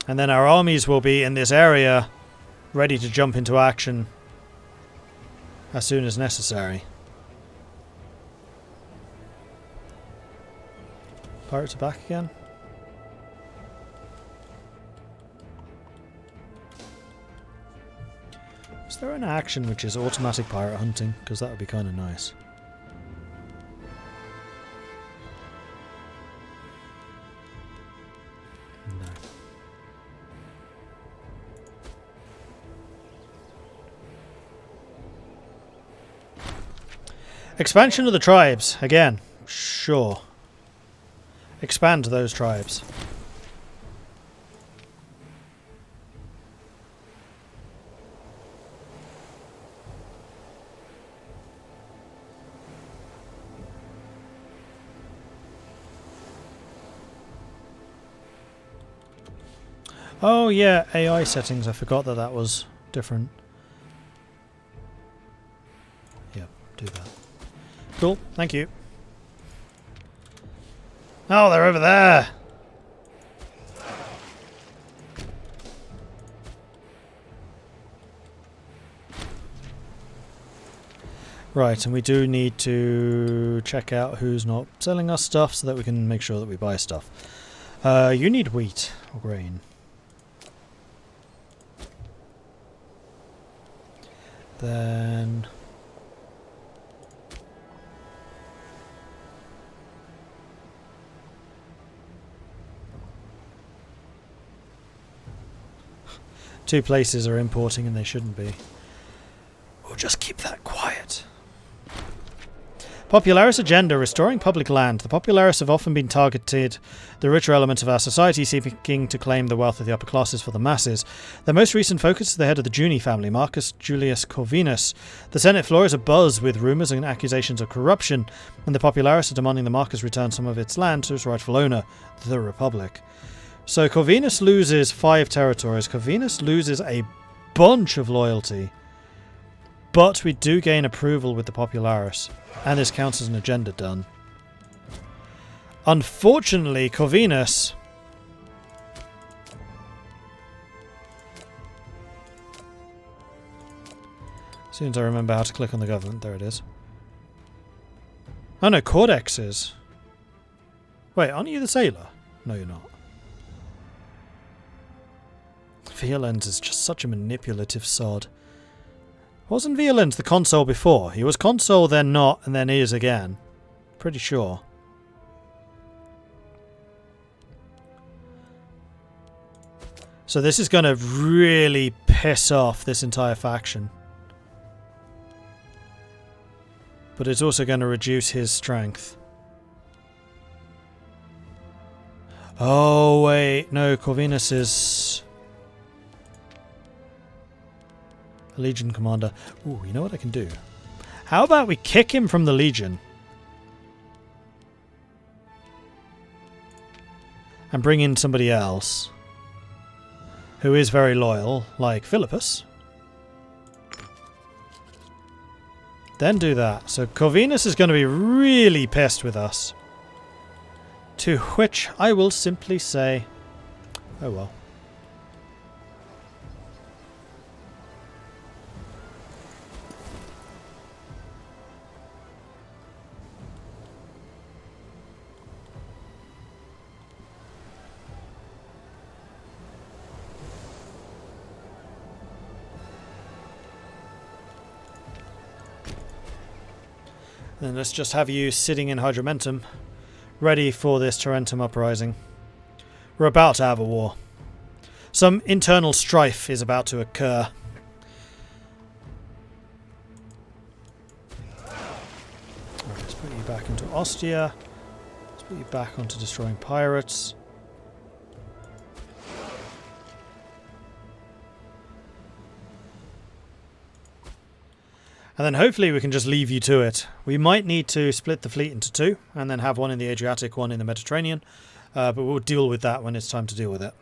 And then our armies will be in this area, ready to jump into action as soon as necessary. Pirates are back again. Is there an action which is automatic pirate hunting? Because that would be kind of nice. No. Expansion of the tribes. Again. Sure. Expand those tribes. Oh yeah, AI settings. I forgot that that was different. Yeah, do that. Cool, thank you. Oh, they're over there! Right, and we do need to check out who's not selling us stuff so that we can make sure that we buy stuff. You need wheat or grain. Then... two places are importing and they shouldn't be. We'll just keep that quiet. Popularis agenda, restoring public land. The Popularis have often been targeted, the richer elements of our society seeking to claim the wealth of the upper classes for the masses. Their most recent focus is the head of the Juni family, Marcus Julius Corvinus. The Senate floor is abuzz with rumours and accusations of corruption, and the Popularis are demanding the Marcus return some of its land to its rightful owner, the Republic. So Corvinus loses 5 territories. Corvinus loses a bunch of loyalty. But we do gain approval with the Popularis. And this counts as an agenda done. Unfortunately, Corvinus... As soon as I remember how to click on the government, there it is. Oh no, Cordexes. Wait, aren't you the sailor? No, you're not. Violens is just such a manipulative sod. Wasn't Violens the consul before? He was consul, then not, and then is again. Pretty sure. So this is going to really piss off this entire faction. But it's also going to reduce his strength. Oh, wait. No, Corvinus is... a Legion commander. Ooh, you know what I can do? How about we kick him from the Legion? And bring in somebody else who is very loyal, like Philippus. Then do that. So Corvinus is going to be really pissed with us. To which I will simply say, oh well. Then let's just have you sitting in Hydromentum, ready for this Tarentum uprising. We're about to have a war. Some internal strife is about to occur. Alright, let's put you back into Ostia. Let's put you back onto destroying pirates. And then hopefully we can just leave you to it. We might need to split the fleet into 2 and then have one in the Adriatic, one in the Mediterranean. But we'll deal with that when it's time to deal with it.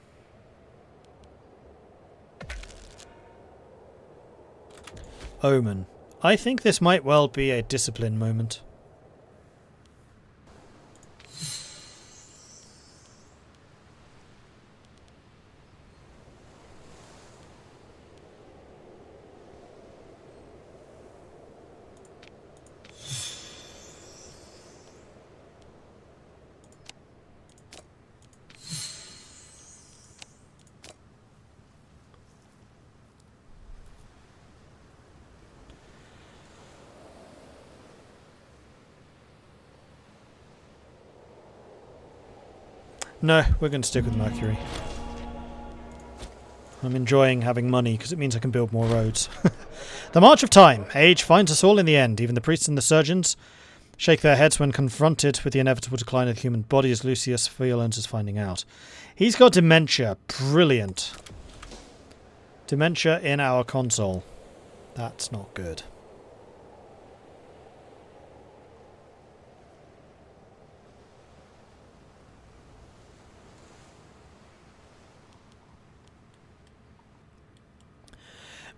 Omen. I think this might well be a discipline moment. No, we're going to stick with Mercury. I'm enjoying having money because it means I can build more roads. The March of Time. Age finds us all in the end. Even the priests and the surgeons shake their heads when confronted with the inevitable decline of the human body, as Lucius Violens is finding out. He's got dementia. Brilliant. Dementia in our console. That's not good.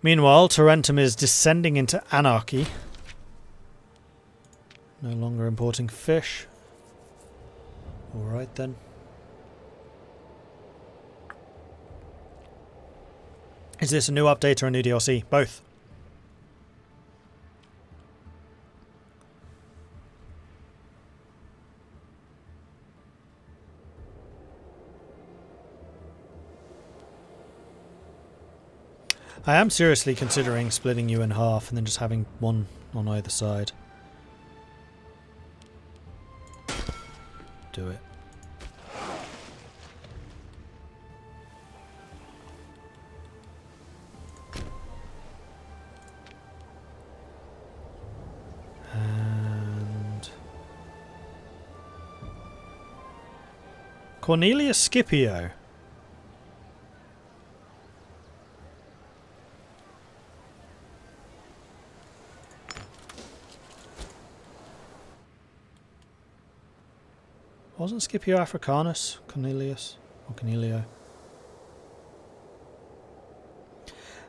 Meanwhile, Tarentum is descending into anarchy. No longer importing fish. Alright then. Is this a new update or a new DLC? Both. I am seriously considering splitting you in half and then just having one on either side. Do it. And Cornelius Scipio. Wasn't Scipio Africanus? Cornelius? Or Cornelio?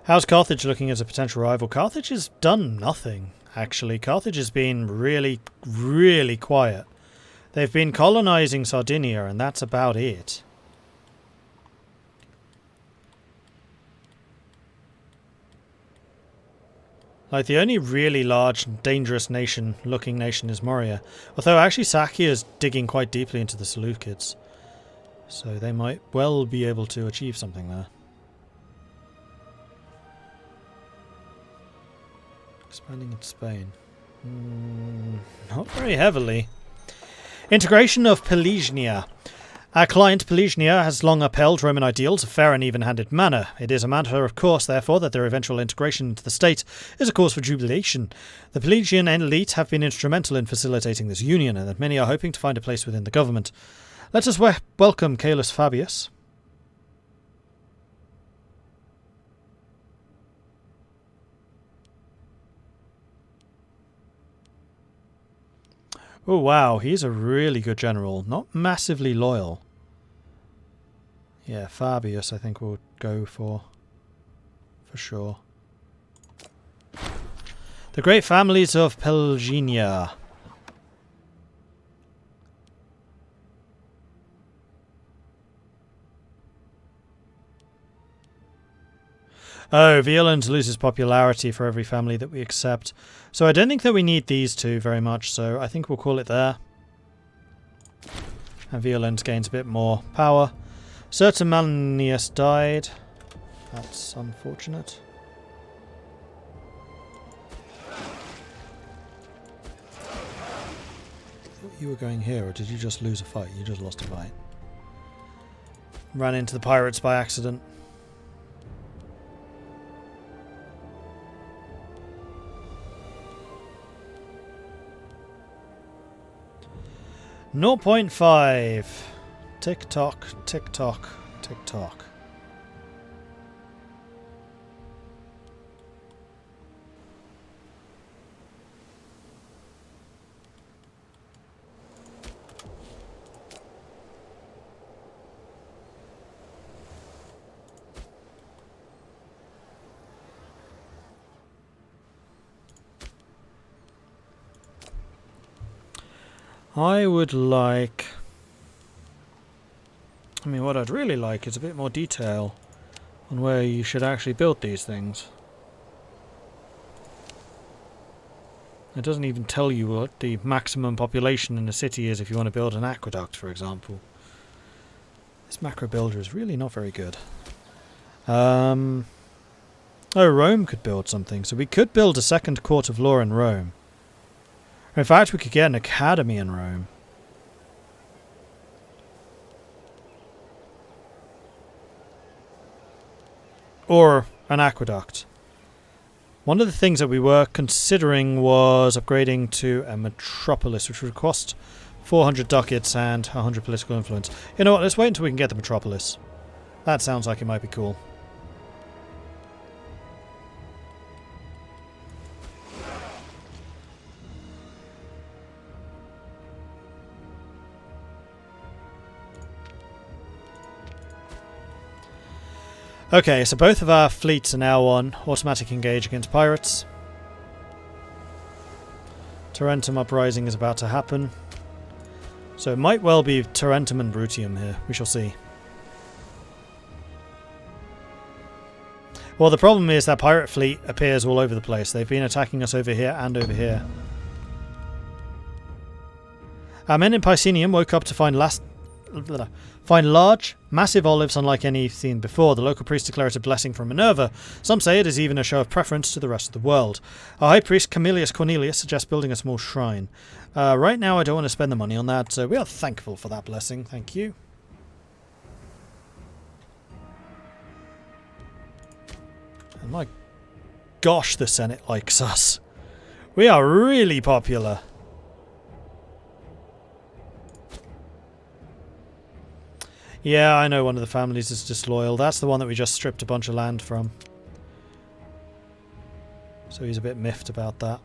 How's Carthage looking as a potential rival? Carthage has done nothing, actually. Carthage has been really, really quiet. They've been colonizing Sardinia, and that's about it. Like, the only really large and dangerous looking nation is Moria. Although, actually, Sakia is digging quite deeply into the Seleucids. So they might well be able to achieve something there. Expanding in Spain. Not very heavily. Integration of Polignia. Our client, Polignia, has long upheld Roman ideals of fair and even-handed manner. It is a matter of course, therefore, that their eventual integration into the state is a cause for jubilation. The Pelagian elite have been instrumental in facilitating this union, and that many are hoping to find a place within the government. Let us welcome Caelus Fabius. Oh wow, he's a really good general. Not massively loyal. Yeah, Fabius I think we'll go for sure. The great families of Polignia. Oh, Violens loses popularity for every family that we accept. So I don't think that we need these two very much, so I think we'll call it there. And Violens gains a bit more power. Sertumanius died. That's unfortunate. I thought you were going here, or did you just lose a fight? You just lost a fight. Ran into the pirates by accident. .5. Tick tock, tick tock, tick tock. I would like... I mean, what I'd really like is a bit more detail on where you should actually build these things. It doesn't even tell you what the maximum population in a city is if you want to build an aqueduct, for example. This macro builder is really not very good. Oh, Rome could build something. So we could build a second court of law in Rome. In fact, we could get an academy in Rome. or an aqueduct. One of the things that we were considering was upgrading to a metropolis, which would cost 400 ducats and 100 political influence. You know what, let's wait until we can get the metropolis. That sounds like it might be cool. Okay, so both of our fleets are now on automatic engage against pirates. Tarentum uprising is about to happen. So it might well be Tarentum and Brutium here. We shall see. Well, the problem is that pirate fleet appears all over the place. They've been attacking us over here and over here. Our men in Pisenium woke up to find large, massive olives unlike any seen before. The local priest declared it a blessing from Minerva. Some say it is even a show of preference to the rest of the world. Our high priest Camillus Cornelius suggests building a small shrine. Right now I don't want to spend the money on that, so we are thankful for that blessing. Thank you. And my gosh, the Senate likes us. We are really popular. Yeah, I know one of the families is disloyal. That's the one that we just stripped a bunch of land from. So he's a bit miffed about that.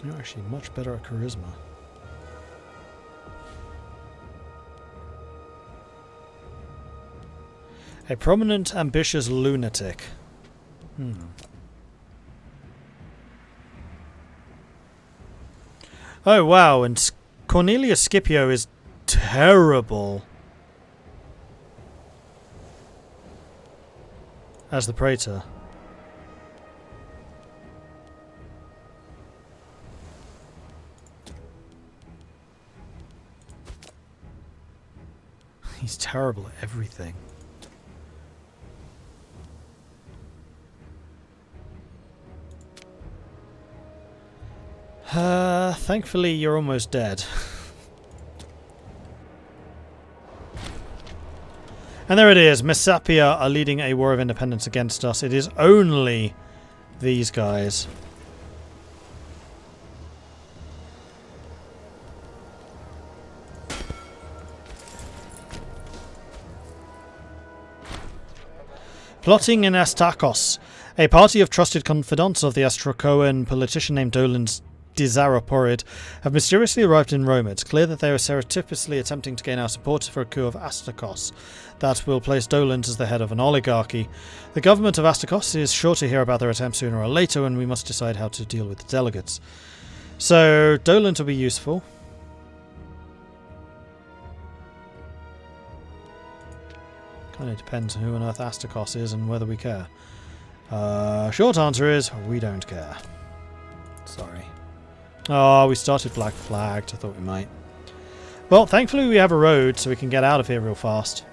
You're actually much better at charisma. A prominent, ambitious lunatic. Oh wow, and Cornelius Scipio is terrible as the Praetor. He's terrible at everything. Thankfully you're almost dead. And there it is. Messapia are leading a war of independence against us. It is only these guys. Plotting in Astakos. A party of trusted confidants of the Astrocoan politician named Dolan's Dizaroporid have mysteriously arrived in Rome. It's clear that they are surreptitiously attempting to gain our support for a coup of Astakos that will place Dolans as the head of an oligarchy. The government of Astakos is sure to hear about their attempt sooner or later, and we must decide how to deal with the delegates. So, Dolans will be useful. Kind of depends on who on earth Astakos is and whether we care. Short answer is, we don't care. Sorry. Oh, we started black flagged. I thought we might. Well, thankfully we have a road so we can get out of here real fast.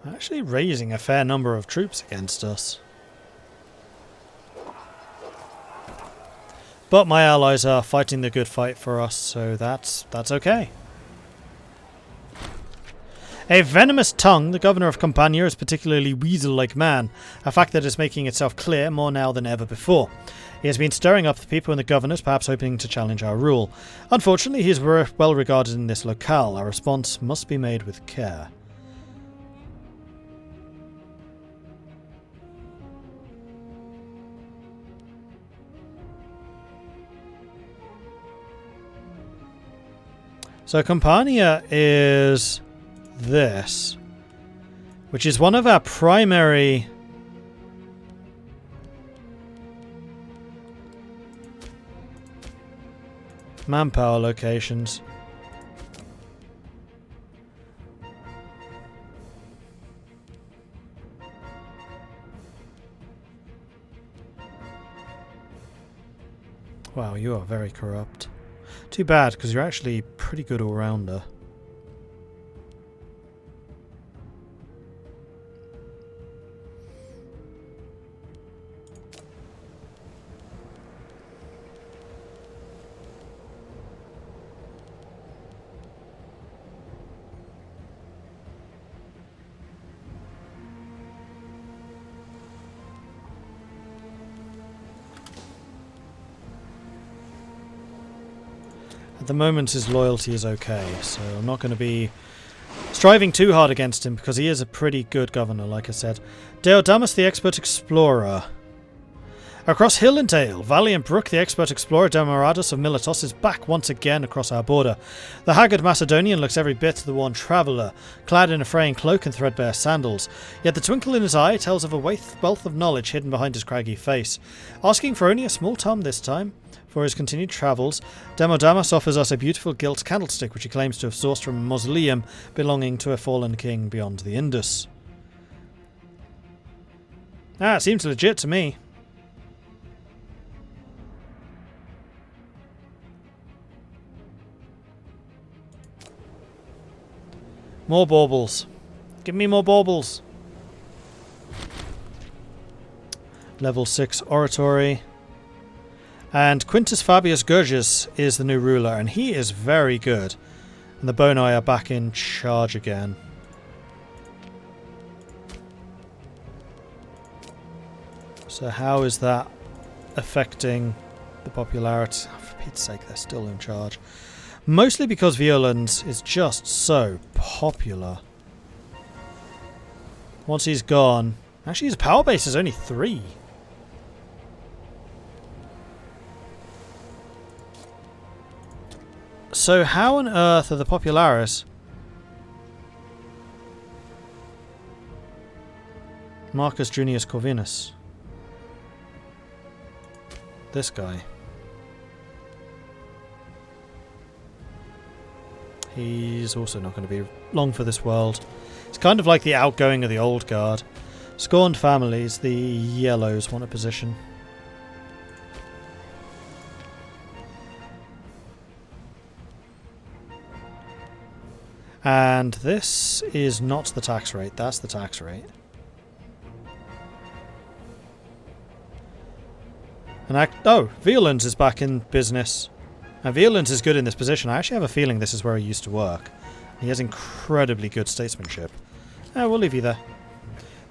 Actually raising a fair number of troops against us. But my allies are fighting the good fight for us, so that's okay. A venomous tongue, the governor of Campania is particularly weasel-like man, a fact that is making itself clear more now than ever before. He has been stirring up the people and the governors, perhaps hoping to challenge our rule. Unfortunately, he is well regarded in this locale. Our response must be made with care. So Campania is this, which is one of our primary Manpower locations. Wow, you are very corrupt. Too bad, because you're actually pretty good all-rounder. At the moment his loyalty is okay, so I'm not going to be striving too hard against him because he is a pretty good governor, like I said. Deodamus the Expert Explorer. Across hill and dale, valley and brook, the expert explorer Demoradus of Miletos is back once again across our border. The haggard Macedonian looks every bit the one traveller, clad in a fraying cloak and threadbare sandals, yet the twinkle in his eye tells of a wealth of knowledge hidden behind his craggy face. Asking for only a small tom this time, for his continued travels, Demodamus offers us a beautiful gilt candlestick which he claims to have sourced from a mausoleum belonging to a fallen king beyond the Indus. Ah, it seems legit to me. More baubles. Give me more baubles. Level 6 Oratory. And Quintus Fabius Gurgius is the new ruler, and he is very good. And the Boni are back in charge again. So how is that affecting the popularity? Oh, for Pete's sake, they're still in charge. Mostly because Violand is just so popular. Once he's gone... Actually, his power base is only 3. So how on earth are the Popularis... Marcus Junius Corvinus. This guy. He's also not going to be long for this world. It's kind of like the outgoing of the old guard. Scorned families, the yellows want a position. And this is not the tax rate, that's the tax rate. And oh, Violand is back in business. And Violand is good in this position. I actually have a feeling this is where he used to work. He has incredibly good statesmanship. We'll leave you there.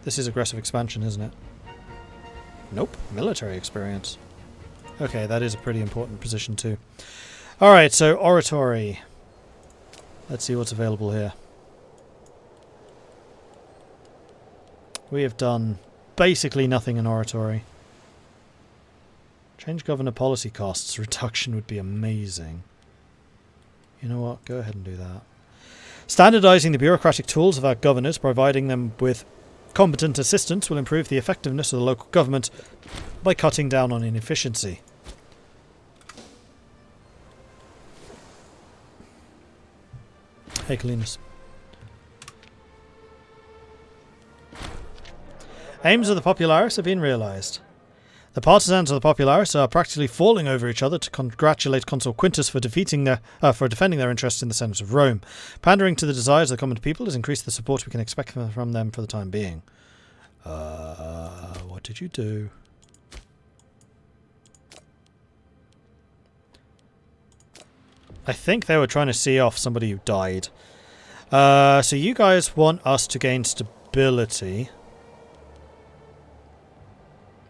This is aggressive expansion, isn't it? Nope, military experience. Okay, that is a pretty important position too. Alright, so Oratory. Let's see what's available here. We have done basically nothing in Oratory. Change governor policy costs. Reduction would be amazing. You know what? Go ahead and do that. Standardizing the bureaucratic tools of our governors, providing them with competent assistance, will improve the effectiveness of the local government by cutting down on inefficiency. Hey, Kalinus. Aims of the Popularis have been realised. The partisans of the Popularis are practically falling over each other to congratulate Consul Quintus for defending their interests in the Senate of Rome. Pandering to the desires of the common people has increased the support we can expect from them for the time being. What did you do? I think they were trying to see off somebody who died. So you guys want us to gain stability.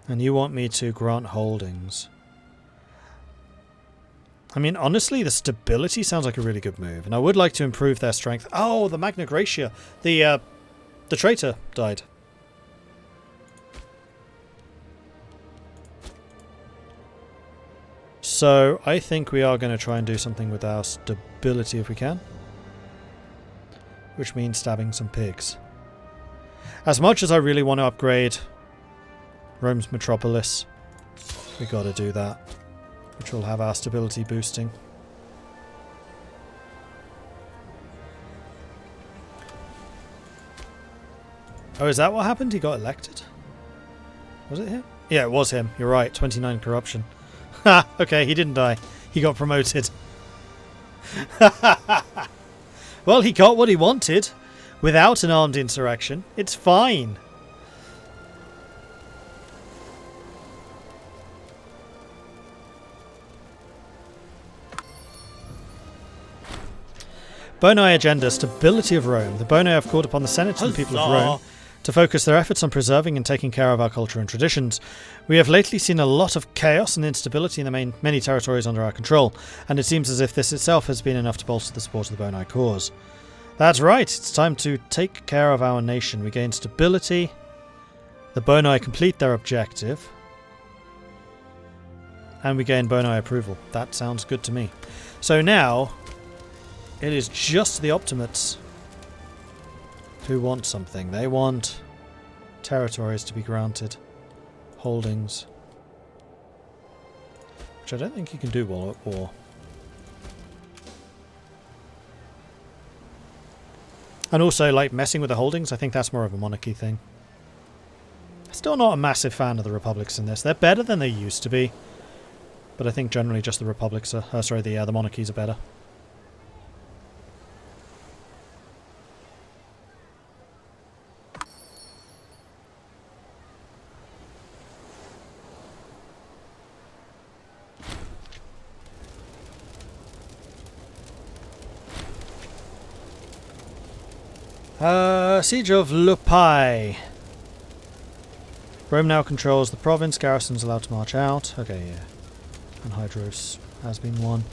And you want me to grant holdings. I mean, honestly, the stability sounds like a really good move. And I would like to improve their strength. Oh, the Magna Graecia. The traitor died. So, I think we are going to try and do something with our stability if we can. Which means stabbing some pigs. As much as I really want to upgrade Rome's metropolis, we got to do that, which will have our stability boosting. Oh, is that what happened? He got elected? Was it him? Yeah, it was him. You're right. 29 corruption. Ha! Okay, he didn't die. He got promoted. Well, he got what he wanted without an armed insurrection. It's fine. Boni agenda, stability of Rome. The Boni have called upon the Senate and the people of Rome to focus their efforts on preserving and taking care of our culture and traditions. We have lately seen a lot of chaos and instability in the many territories under our control, and it seems as if this itself has been enough to bolster the support of the Boni cause. That's right, it's time to take care of our nation. We gain stability. The Boni complete their objective. And we gain Boni approval. That sounds good to me. So now, it is just the Optimates who want something. They want territories to be granted. Holdings. Which I don't think you can do while at war. And also, like, messing with the holdings, I think that's more of a monarchy thing. Still not a massive fan of the republics in this. They're better than they used to be. But I think generally just the republics are... the monarchies are better. Siege of Lupai. Rome now controls the province. Garrisons allowed to march out. Okay, yeah. And Hydros has been won.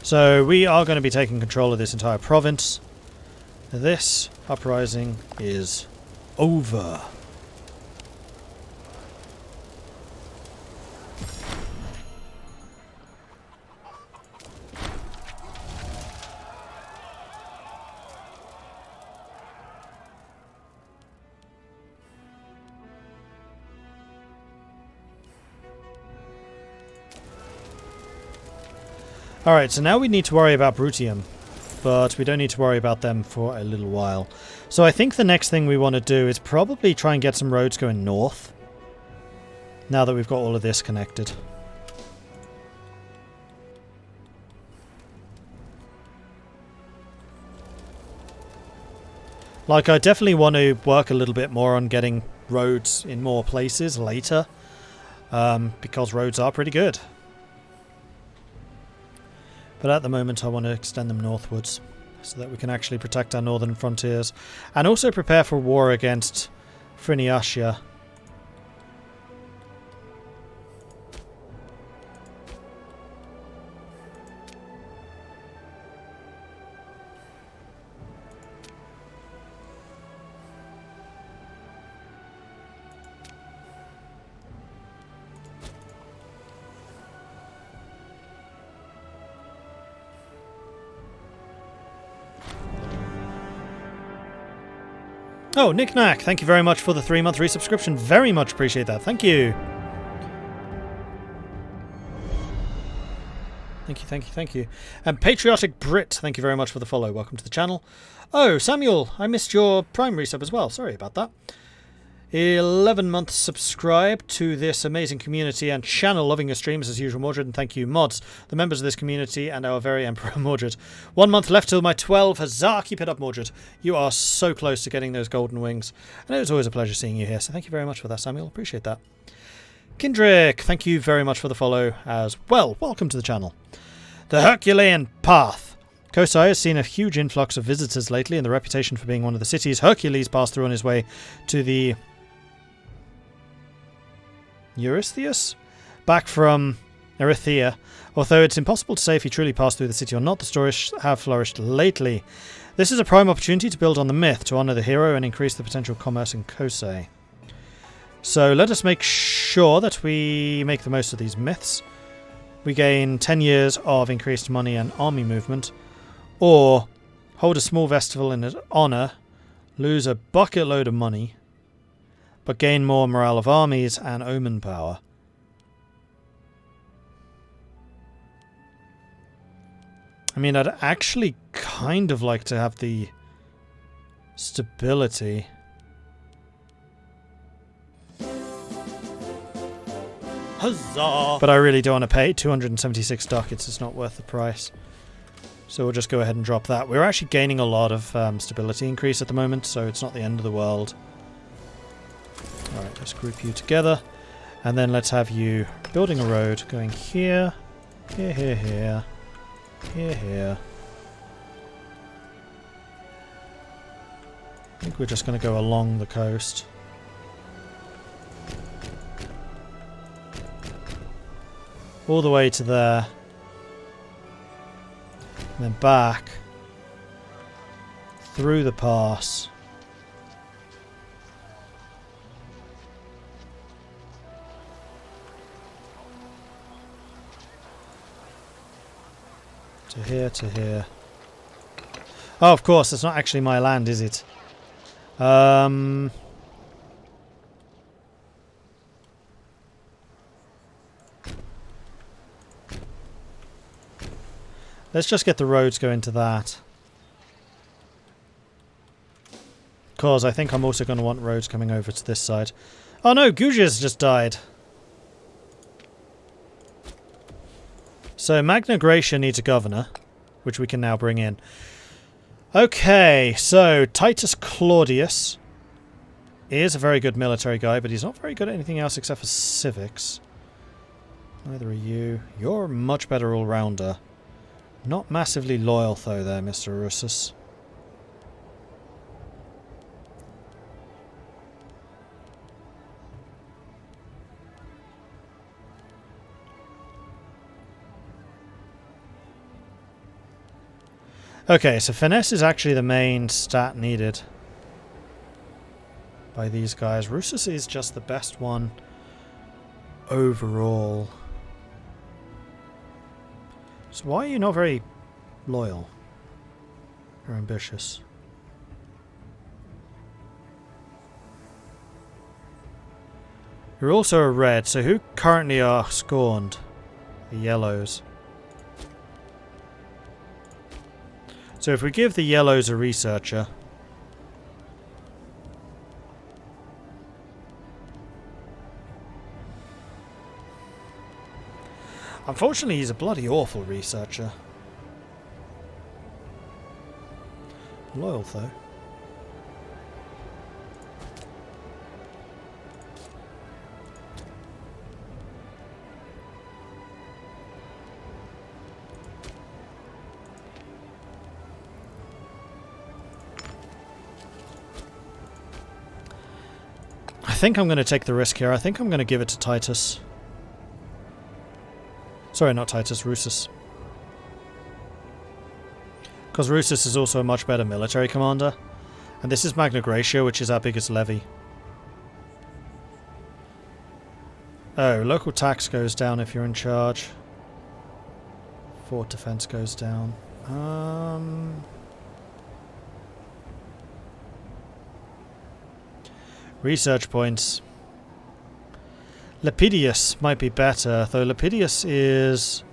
So we are going to be taking control of this entire province. This uprising is over. Alright, so now we need to worry about Brutium, but we don't need to worry about them for a little while. So I think the next thing we want to do is probably try and get some roads going north, now that we've got all of this connected. Like, I definitely want to work a little bit more on getting roads in more places later, because roads are pretty good. But at the moment I want to extend them northwards so that we can actually protect our northern frontiers and also prepare for war against Phryniacia. Oh, Nick Knack, thank you very much for the 3-month resubscription. Very much appreciate that. Thank you. Thank you, thank you, thank you. And Patriotic Brit, thank you very much for the follow. Welcome to the channel. Oh, Samuel, I missed your Prime resub as well. Sorry about that. 11 months subscribed to this amazing community and channel, loving your streams as usual, Mordred, and thank you, mods, the members of this community, and our very Emperor Mordred. 1 month left till my 12. Huzzah! Keep it up, Mordred. You are so close to getting those golden wings, and it was always a pleasure seeing you here, so thank you very much for that, Samuel. Appreciate that. Kindrick, thank you very much for the follow as well. Welcome to the channel. The Herculean Path. Kosai has seen a huge influx of visitors lately, and the reputation for being one of the cities Hercules passed through on his way to the Eurystheus? Back from Erythea. Although it's impossible to say if he truly passed through the city or not, the stories have flourished lately. This is a prime opportunity to build on the myth, to honour the hero and increase the potential commerce in Kosai. So let us make sure that we make the most of these myths. We gain 10 years of increased money and army movement, or hold a small festival in his honour, lose a bucket load of money, but gain more morale of armies and omen power. I mean, I'd actually kind of like to have the stability. Huzzah! But I really don't want to pay 276 ducats. It's not worth the price. So we'll just go ahead and drop that. We're actually gaining a lot of stability increase at the moment, so it's not the end of the world. Alright, let's group you together. And then let's have you building a road going here, here, here, here, here, here. I think we're just going to go along the coast. All the way to there. And then back. Through the pass. To here, to here. Oh, of course, it's not actually my land, is it? Let's just get the roads going to that. Because I think I'm also going to want roads coming over to this side. Oh no, Guja's just died. So Magna Graecia needs a governor, which we can now bring in. Okay, so Titus Claudius is a very good military guy, but he's not very good at anything else except for civics. Neither are you. You're a much better all-rounder. Not massively loyal, though, there, Mr. Russus. Okay, so finesse is actually the main stat needed by these guys. Russus is just the best one overall. So why are you not very loyal or ambitious? You're also a red, so who currently are scorned? The yellows. So if we give the yellows a researcher... Unfortunately, he's a bloody awful researcher. Loyal, though. I think I'm going to take the risk here. I think I'm going to give it to Titus. Sorry, not Titus, Russus. Because Russus is also a much better military commander. And this is Magna Graecia, which is our biggest levy. Oh, local tax goes down if you're in charge. Fort defense goes down. Research points. Lepidus might be better, though Lepidus is...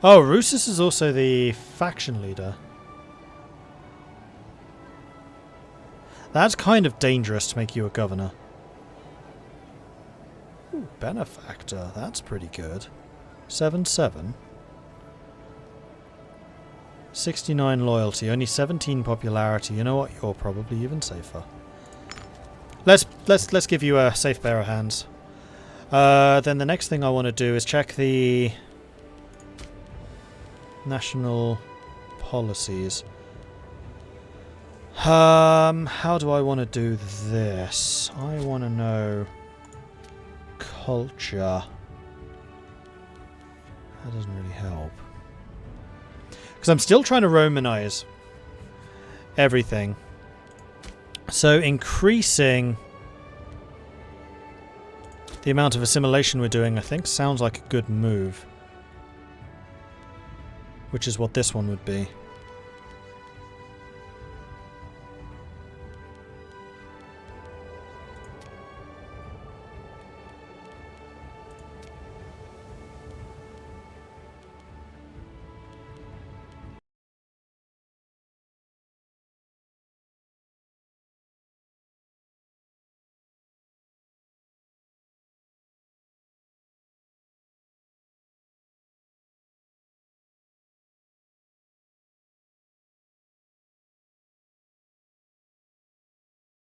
Oh, Russus is also the faction leader. That's kind of dangerous to make you a governor. Ooh, benefactor, that's pretty good. 7-7. 69 loyalty, only 17 popularity. You know what? You're probably even safer. Let's give you a safe pair of hands. Then the next thing I want to do is check the national policies. How do I want to do this? I want to know culture. That doesn't really help. Because I'm still trying to Romanize everything. So increasing the amount of assimilation we're doing, I think, sounds like a good move. Which is what this one would be.